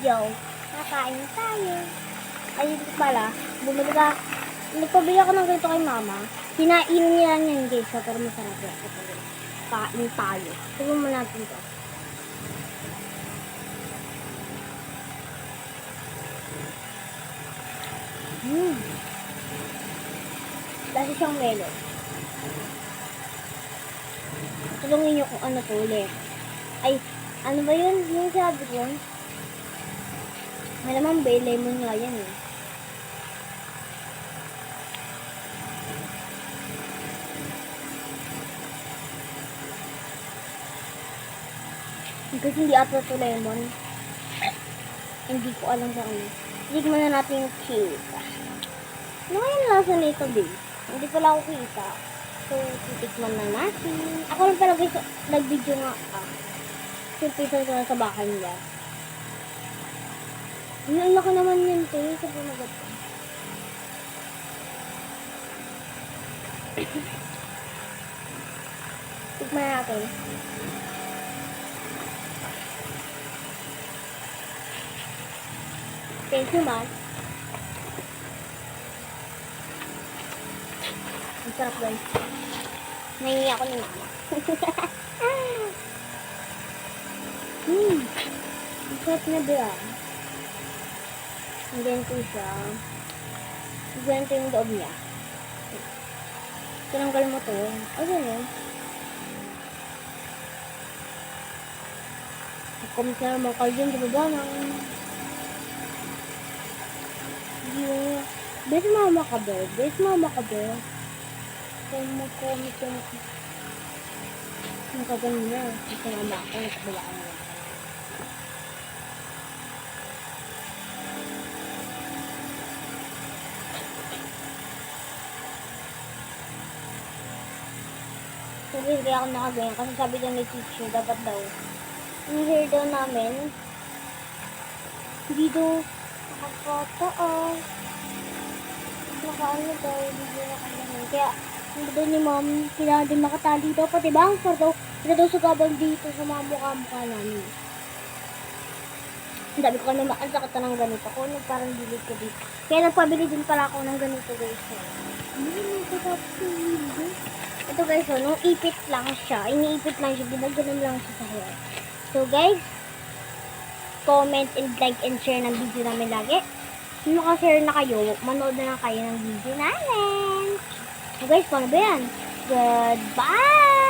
video. Nakain tayo. Ay, hindi pala. Bumili ka. Nagpabili ako ng ganito kay mama. Kinain niya yan guys. So, pero masarap yan. Kain tayo. Tignan mo natin to. Lasa siyang melon. Tulungin niyo kung ano to ulit. Ay, ano ba yun? Yung sabi ko. Malamang bay lemon nga yan eh. Kasi hindi ata to lemon. Hindi ko alam sa ano. Tignan na natin yung cake. Ano kaya yung lasa nito, babe? Hindi pala ako kita. So, titikman na natin. Ako lang pala guys, nag-video nga simpisan ko na sa bakan niya. Ang laki naman yun, te. Sa pumagat ko. Tikman natin. Thank you, man. Ang sarap guys. Nahingi ako ni mama. Ang sarap na ba? Ang ganito siya. Ang ganito yung loob niya. Tinanggal mo to. Ano yun? Kumsara mo kayo dyan sa baba na. Bes mama ka ba? Bes mama ka ba? Kumit yung nakagano na. Kasi mama ako, nakabalaan mo. So, kaya ako nakaganyan. Kasi sabi daw ni teacher, dapat daw. Yung hair daw namin, hindi daw nakakataas. Nakaano daw, hindi daw nakaganon. Kaya, hindi daw ni mom, kailangan din makatali daw. Pati bangfor daw, sila daw sugabang dito sa mga mukha-mukha namin. Sabi ko naman, ang sakit na ng ganito. Ako, parang bilid ko dito. Kaya nagpabili din pala ako ng ganito guys. Ito guys, nung ipit lang siya, iniipit lang siya, ginaganon lang siya sa hair. So guys, comment and like and share ng video namin lagi. Kung naka-share na kayo, manood na lang kayo ng video namin. So guys, paano ba yan? Goodbye!